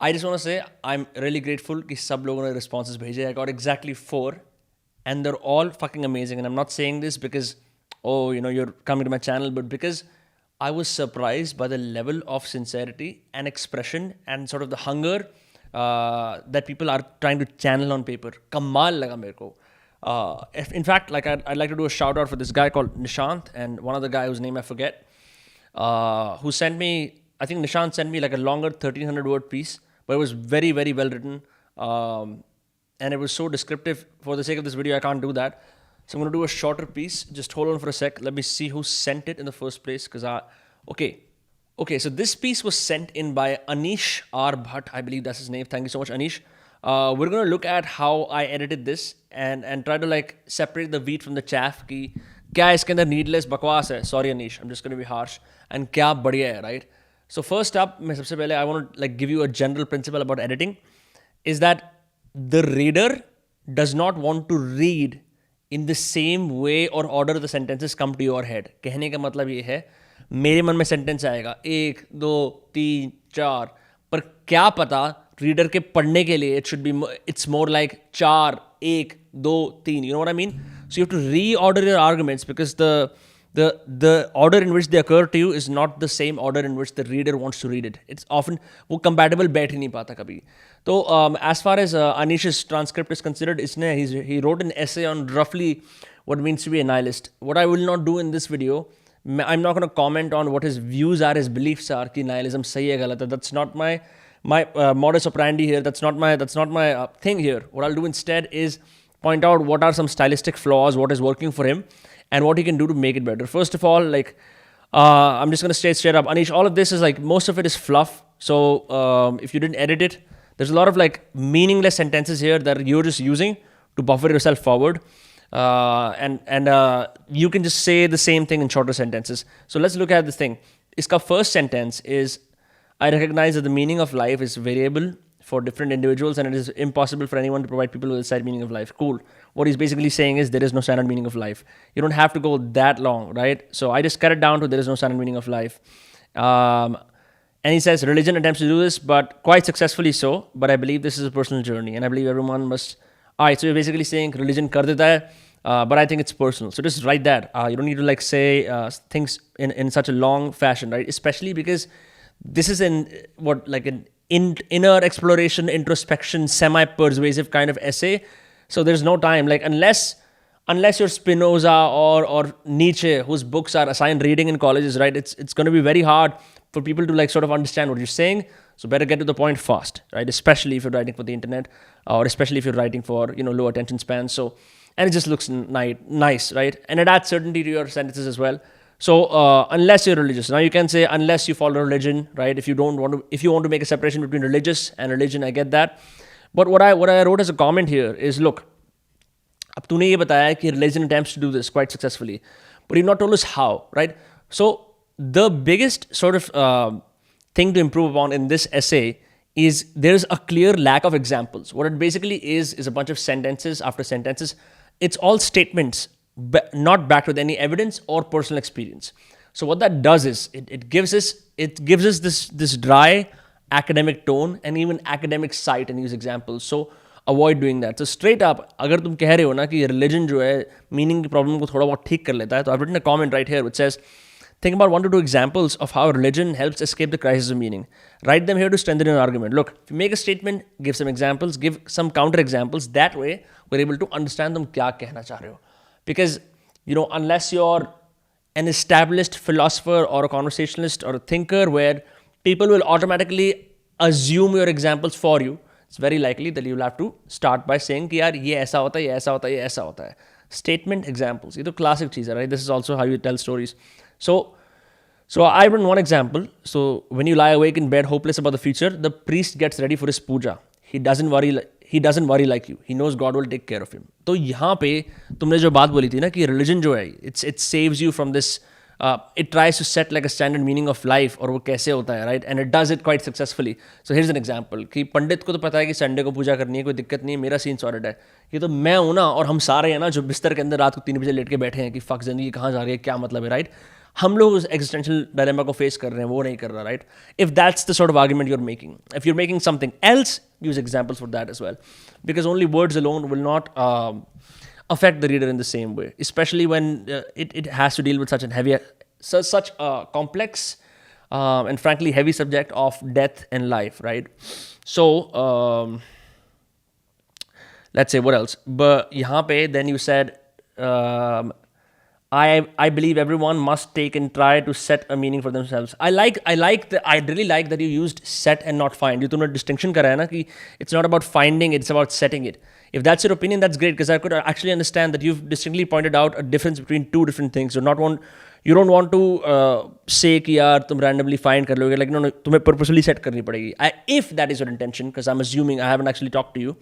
I just want to say I'm really grateful कि सब लोगों ने responses भेजे. I got exactly 4 and they're all fucking amazing. And I'm not saying this because, oh, you're coming to my channel, but because I was surprised by the level of sincerity and expression and sort of the hunger that people are trying to channel on paper. Kamal laga mere ko. In fact, like I'd like to do a shout out for this guy called Nishant and one other guy whose name I forget, who sent me, I think Nishant sent me like a longer 1300 word piece, but it was very, very well written. And it was so descriptive. For the sake of this video, I can't do that. So I'm going to do a shorter piece. Just hold on for a sec. Let me see who sent it in the first place. Okay, so this piece was sent in by Anish R Bhatt. I believe that's his name. Thank you so much, Anish. We're going to look at how I edited this and try to like separate the wheat from the chaff. Ki kya iske andar needless bakwas hai? Sorry, Anish. I'm just going to be harsh. And kya badhiya hai, right? So first up, sabse pehle, I want to like give you a general principle about editing. Is that the reader does not want to read in the same way or order the sentences come to your head. कहने का मतलब ये है मेरे मन में sentence आएगा 1 2 3 4 पर क्या पता रीडर के पढ़ने के लिए it's more like 4 1 2 3. You know what I mean? So you have to reorder your arguments because the order in which they occur to you is not the same order in which the reader wants to read it. It's often वो compatible बैठ ही नहीं पाता कभी. So as far as Anish's transcript is considered, he wrote an essay on roughly what it means to be a nihilist. What I will not do in this video, I'm not going to comment on what his views are, his beliefs are, कि nihilism सही है गलत है. That's not my modus operandi here. That's not my thing here. What I'll do instead is point out what are some stylistic flaws, what is working for him, and what he can do to make it better. First of all, like, I'm just going to state straight up, Anish, all of this is like, most of it is fluff. So if you didn't edit it, there's a lot of like meaningless sentences here that you're just using to buffer yourself forward. And you can just say the same thing in shorter sentences. So let's look at this thing. Iska first sentence is, I recognize that the meaning of life is variable for different individuals and it is impossible for anyone to provide people with a standard meaning of life. Cool. What he's basically saying is there is no standard meaning of life. You don't have to go that long, right? So I just cut it down to there is no standard meaning of life. And he says religion attempts to do this, but quite successfully so. But I believe this is a personal journey and I believe everyone must... Alright, so you're basically saying religion kar deta hai, but I think it's personal. So just write that. You don't need to like say things in such a long fashion, right? Especially because this is an inner exploration, introspection, semi-persuasive kind of essay. So there's no time, like unless you're Spinoza or Nietzsche, whose books are assigned reading in colleges, right? It's going to be very hard for people to like sort of understand what you're saying. So better get to the point fast, right? Especially if you're writing for the internet or especially if you're writing for, low attention spans. So, and it just looks nice, right? And it adds certainty to your sentences as well. So unless you're religious, now you can say unless you follow religion, right? If you want to make a separation between religious and religion, I get that. But what I wrote as a comment here is, look, अब तूने ये बताया कि religion attempts to do this quite successfully, but you've not told us how, right? So the biggest sort of thing to improve upon in this essay is there's a clear lack of examples. What it basically is a bunch of sentences after sentences. It's all statements, not backed with any evidence or personal experience. So what that does is it gives us this dry academic tone and even academic sight and use examples. So avoid doing that. So straight up, अगर तुम कह रहे हो ना कि religion जो है meaning की problem को थोड़ा बहुत ठीक कर लेता है, तो I've written a comment right here which says, think about 1 to 2 examples of how religion helps escape the crisis of meaning. Write them here to strengthen your argument. Look, if you make a statement, give some examples, give some counter examples. That way, we're able to understand them क्या कहना चाह रहे हो. Because, unless you're an established philosopher or a conversationalist or a thinker where people will automatically assume your examples for you, it's very likely that you'll have to start by saying कि यार ये ऐसा होता है, ये ऐसा होता है, ये ऐसा होता है. Statement examples. ये तो classic चीज़ है, right? This is also how you tell stories. So I run one example. So when you lie awake in bed hopeless about the future, the priest gets ready for his puja. He doesn't worry like you. He knows God will take care of him. तो यहाँ पे तुमने जो बात बोली थी ना कि religion जो है, it saves you from this it tries to set like a standard meaning of life और वो कैसे होता है, right? And it does it quite successfully. So here's an example कि पंडित को तो पता है कि संडे को पूजा करनी है, कोई दिक्कत नहीं है, मेरा सीन सॉर्टेड है. ये तो मैं हूँ ना, और हम सारे हैं ना जो बिस्तर के अंदर रात को 3 बजे लेट के बैठे हैं कि फक जिंदगी कहाँ जा रही है, क्या मतलब है, राइट? हम लोग उस एग्जिस्टेंशियल डायलेमा को फेस कर रहे हैं, वो नहीं कर रहा, right? If that's the sort of argument you are making, if you are making something else, use examples for that as well, because only words alone will not affect the reader in the same way, especially when it has to deal with such a complex and frankly heavy subject of death and life, right? So let's say what else? But yahan pe then you said I believe everyone must take and try to set a meaning for themselves. I really like that you used set and not find. You tune distinction kara hai na ki it's not about finding, it's about setting it. If that's your opinion, that's great, because I could actually understand that you've distinctly pointed out a difference between two different things. You don't want to say कि यार तुम randomly find कर लोगे, like no, तुम्हें purposely set करनी पड़ेगी. If that is your intention, because I'm assuming I haven't actually talked to you,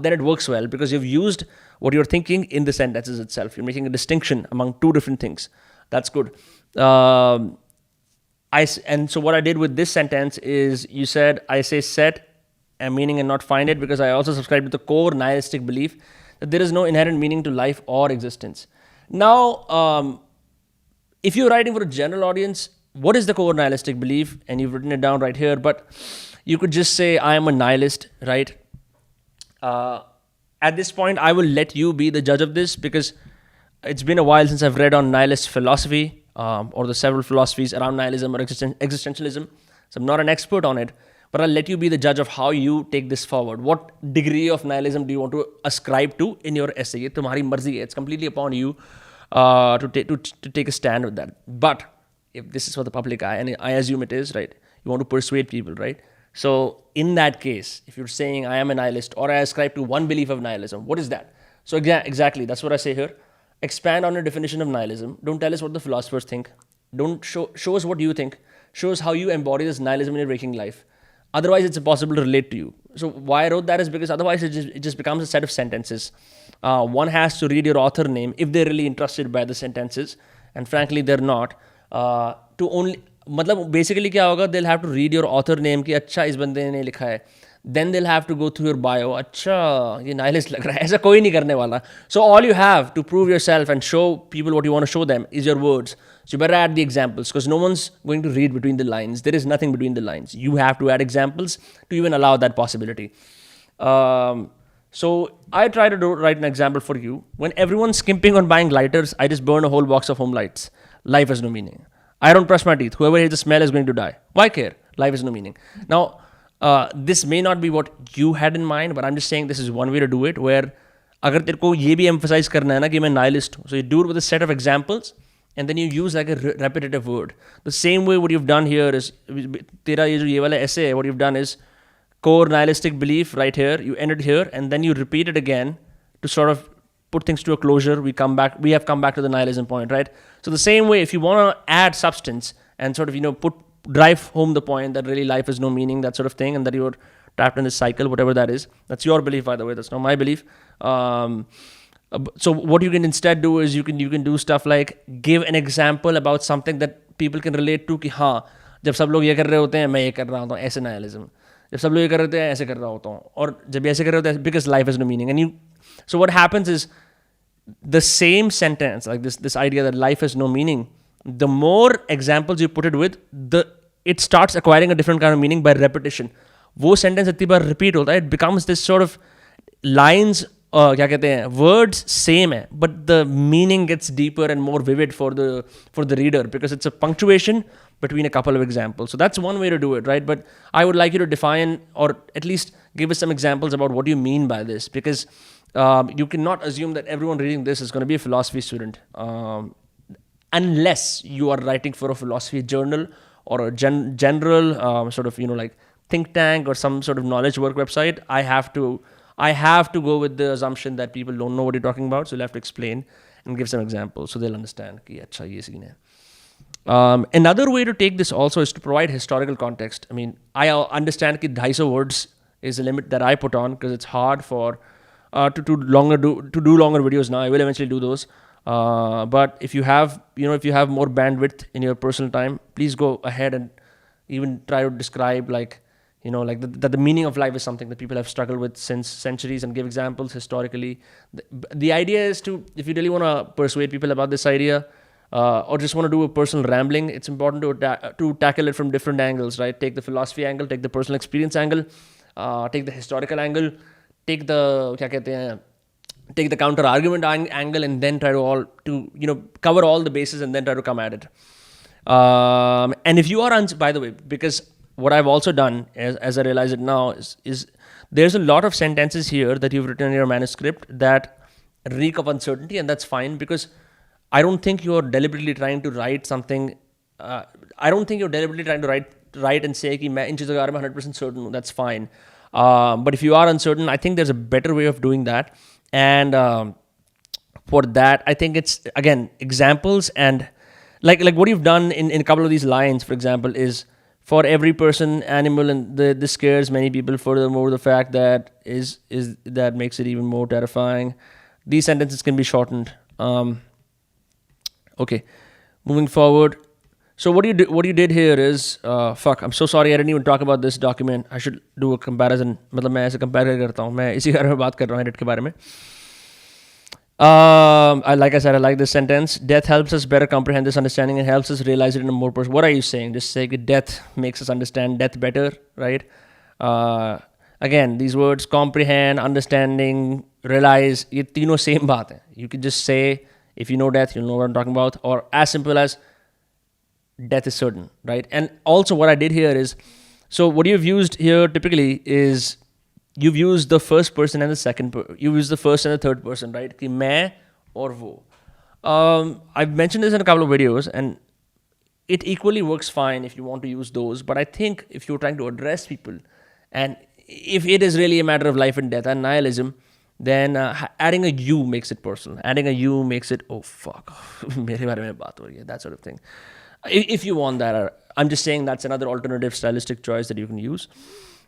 then it works well because you've used what you're thinking in the sentences itself. You're making a distinction among two different things. That's good. And so what I did with this sentence is you said I say set a meaning and not find it because I also subscribe to the core nihilistic belief that there is no inherent meaning to life or existence. Now, if you're writing for a general audience, what is the core nihilistic belief? And you've written it down right here, but you could just say, I am a nihilist, right? At this point, I will let you be the judge of this because it's been a while since I've read on nihilist philosophy or the several philosophies around nihilism or existentialism. So I'm not an expert on it. But I'll let you be the judge of how you take this forward. What degree of nihilism do you want to ascribe to in your essay? ये तुम्हारी मर्जी है. It's completely upon you to take a stand with that. But if this is for the public eye, and I assume it is, right? You want to persuade people, right? So in that case, if you're saying I am a nihilist or I ascribe to one belief of nihilism, what is that? So exactly, that's what I say here. Expand on your definition of nihilism. Don't tell us what the philosophers think. Don't show us what you think. Show us how you embody this nihilism in your waking life. Otherwise, it's impossible to relate to you. So why I wrote that is because otherwise it just becomes a set of sentences. One has to read your author name if they're really interested by the sentences. And frankly, they're not. मतलब basically क्या होगा, they'll have to read your author name कि अच्छा इस बंदे ने लिखा है. Then they'll have to go through your bio. अच्छा ये nihilist लग रहा है. ऐसा कोई नहीं करने वाला. So all you have to prove yourself and show people what you want to show them is your words. So you better add the examples because no one's going to read between the lines. There is nothing between the lines. You have to add examples to even allow that possibility. So I try to write an example for you. When everyone's skimping on buying lighters, I just burn a whole box of home lights. Life has no meaning. I don't brush my teeth. Whoever hates the smell is going to die. Why care? Life has no meaning. Now, this may not be what you had in mind, but I'm just saying this is one way to do it, where अगर तेरे को ये भी emphasize करना है ना कि मैं nihilist हूँ, so you do it with a set of examples, and then you use like a repetitive word. The same way what you've done here is, तेरा ये जो ये वाला essay है, what you've done is core nihilistic belief right here, you end it here, and then you repeat it again to sort of put things to a closure. We have come back to the nihilism point, right? So the same way, if you want to add substance and sort of, drive home the point that really life has no meaning, that sort of thing, and that you're trapped in this cycle, whatever that is. That's your belief, by the way. That's not my belief. So what you can instead do is you can do stuff like give an example about something that people can relate to कि हाँ जब सब लोग ये कर रहे होते हैं मैं ये कर रहा होता हूँ, ऐसे nihilism. जब सब लोग ये कर रहे होते हैं ऐसे कर रहा होता हूँ, और जब ऐसे कर रहे होते हैं because life has no meaning. So what happens is the same sentence, like this idea that life has no meaning, the more examples you put it with, it starts acquiring a different kind of meaning by repetition. वो sentence इतनी बार repeat होता है, it becomes this sort of lines, क्या कहते हैं, words same है, but the meaning gets deeper and more vivid for the reader because it's a punctuation between a couple of examples. So that's one way to do it, right? But I would like you to define or at least give us some examples about what you mean by this, because you cannot assume that everyone reading this is going to be a philosophy student. Unless you are writing for a philosophy journal or a general sort of, like think tank or some sort of knowledge work website, I have to go with the assumption that people don't know what you're talking about, so you'll have to explain and give some examples so they'll understand कि अच्छा ये scene है. Another way to take this also is to provide historical context. I mean, I understand that 250 words is a limit that I put on because it's hard for to do longer videos now. I will eventually do those. But if you have, if you have more bandwidth in your personal time, please go ahead and even try to describe, like, like that the meaning of life is something that people have struggled with since centuries, and give examples historically. The idea is to, if you really want to persuade people about this idea, or just want to do a personal rambling, it's important to tackle it from different angles, right? Take the philosophy angle, take the personal experience angle, take the historical angle, take the kya kehte hain, take the counter argument angle, and then try to cover all the bases and then try to come at it. And if you are by the way, because what I've also done, as I realize it now, is there's a lot of sentences here that you've written in your manuscript that reek of uncertainty, and that's fine, because I don't think you're deliberately trying to write something. I don't think you're deliberately trying to write and say कि मैं इन चीज़ों के बारे में 100% certain हूँ. That's fine. But if you are uncertain, I think there's a better way of doing that. And for that, I think it's, again, examples, and like what you've done in a couple of these lines, for example, is for every person, animal, and this scares many people. Furthermore, the fact that is that makes it even more terrifying. These sentences can be shortened. Okay, moving forward. So what you did here is, I'm so sorry I didn't even talk about this document. I should do a comparison. मतलब मैं ऐसे compare करता हूँ. मैं इसी बारे में बात कर रहा हूँ, edit के बारे में. Like I said, I like this sentence. Death helps us better comprehend this understanding and helps us realize it in a more personal. What are you saying? Just say that death makes us understand death better, right? Again, these words, comprehend, understanding, realize, ये तीनों same बात है. You can just say, if you know death, you'll know what I'm talking about. Or as simple as, death is certain, right? And also what I did here is, so what you've used here typically is, you've used the first person and the second person. You use the first and the third person, right? Ki main aur wo. I've mentioned this in a couple of videos, and it equally works fine if you want to use those. But I think if you're trying to address people, and if it is really a matter of life and death and nihilism, then adding a you makes it personal. Adding a you makes it, oh fuck, mere baare mein baat ho rahi hai, that sort of thing. If you want that, I'm just saying that's another alternative stylistic choice that you can use.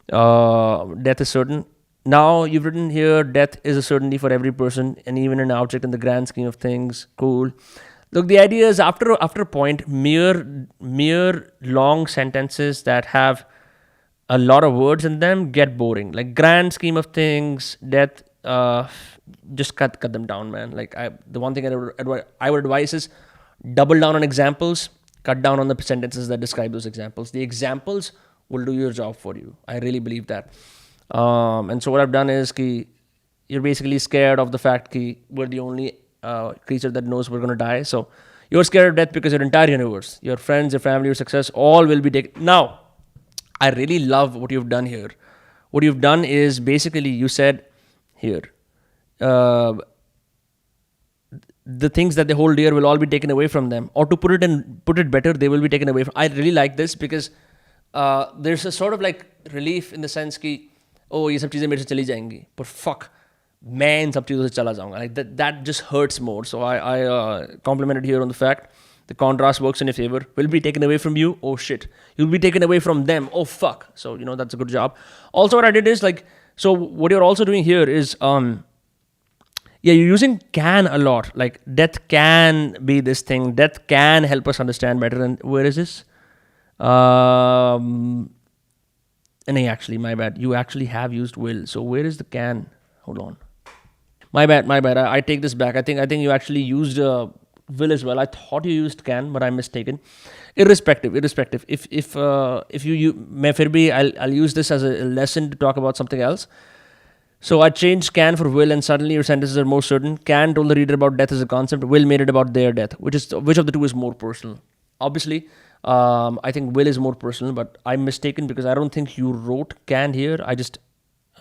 Death is certain. Now you've written here, death is a certainty for every person and even an object in the grand scheme of things. Cool. Look, the idea is after a point, mere long sentences that have a lot of words in them get boring. Like grand scheme of things, death, just cut them down, man. Like the one thing I would advise is double down on examples, cut down on the sentences that describe those examples. The examples will do your job for you. I really believe that. And so what I've done is you're basically scared of the fact that we're the only creature that knows we're going to die. So you're scared of death because your entire universe, your friends, your family, your success, all will be taken. Now, I really love what you've done here. What you've done is basically you said here, the things that they hold dear will all be taken away from them. Or to put it better, they will be taken away from. I really like this because there's a sort of like relief in the sense कि oh ये सब चीज़ें मेरे से चली जाएंगी, but fuck मैं इन सब चीज़ों से चला जाऊँगा. Like that just hurts more. So I complimented here on the fact the contrast works in your favor. Will be taken away from you. Oh shit, you'll be taken away from them. Oh fuck. So that's a good job. Also what I did is so what you're also doing here is you're using can a lot. Like death can be this thing. Death can help us understand better. And where is this? Actually, my bad. You actually have used will. So where is the can? Hold on. My bad. I take this back. I think you actually used will as well. I thought you used can, but I'm mistaken. Irrespective. If you मैं फिर भी I'll use this as a lesson to talk about something else. So I changed can for will, and suddenly your sentences are more certain. Can told the reader about death as a concept. Will made it about their death. Which of the two is more personal? Obviously, I think will is more personal, but I'm mistaken because I don't think you wrote can here. I just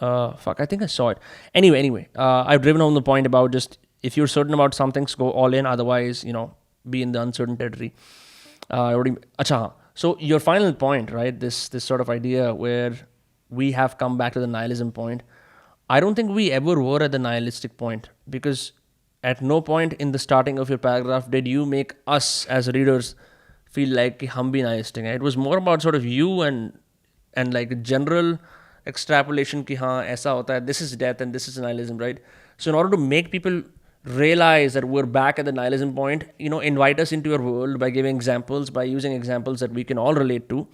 I think I saw it. Anyway, I've driven home the point about just if you're certain about some things, go all in. Otherwise, be in the uncertain territory. So your final point, right? This sort of idea where we have come back to the nihilism point. I don't think we ever were at the nihilistic point, because at no point in the starting of your paragraph did you make us as readers feel like hum bhi nihilistic. It was more about sort of you and like general extrapolation ki haan aisa hota hai, this is death and this is nihilism, right? So in order to make people realize that we're back at the nihilism point, invite us into your world by giving examples, by using examples that we can all relate to,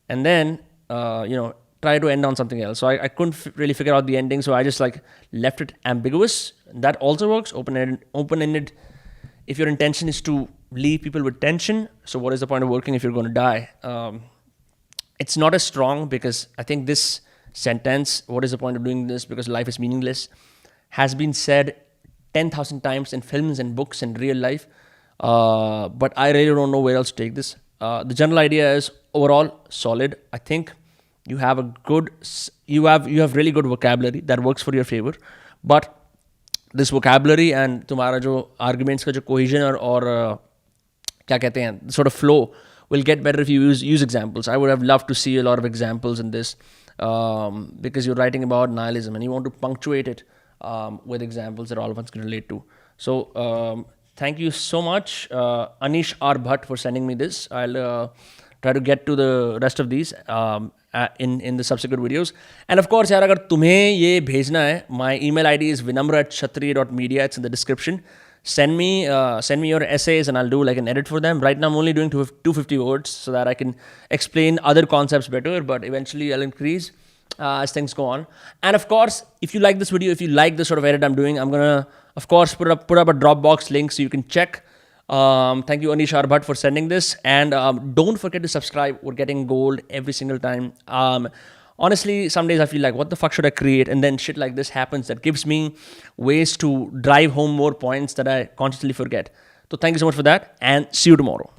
and then, try to end on something else. So I couldn't really figure out the ending, so I just like left it ambiguous. That also works. Open-ended. If your intention is to leave people with tension, so what is the point of working if you're going to die? It's not as strong because I think this sentence, what is the point of doing this because life is meaningless, has been said 10,000 times in films and books and real life. But I really don't know where else to take this. The general idea is overall solid. I think you have you have really good vocabulary that works for your favor. But this vocabulary and तुम्हारा जो arguments का जो cohesion और क्या कहते हैं sort of flow will get better if you use examples. I would have loved to see a lot of examples in this, because you're writing about nihilism and you want to punctuate it with examples that all of us can relate to. So thank you so much, Anish R Bhatt, for sending me this. I'll try to get to the rest of these in the subsequent videos. And of course, यार अगर तुम्हें ये भेजना है, my email ID is vinamra@kshatriya.media. It's in the description. Send me your essays and I'll do like an edit for them. Right now I'm only doing 250 words so that I can explain other concepts better, but eventually I'll increase as things go on. And of course, if you like this video, if you like the sort of edit I'm doing, I'm gonna of course put up a Dropbox link so you can check. Thank you, Anish R Bhatt, for sending this, and don't forget to subscribe. We're getting gold every single time. Honestly, some days I feel like, what the fuck should I create? And then shit like this happens that gives me ways to drive home more points that I constantly forget. So thank you so much for that, and see you tomorrow.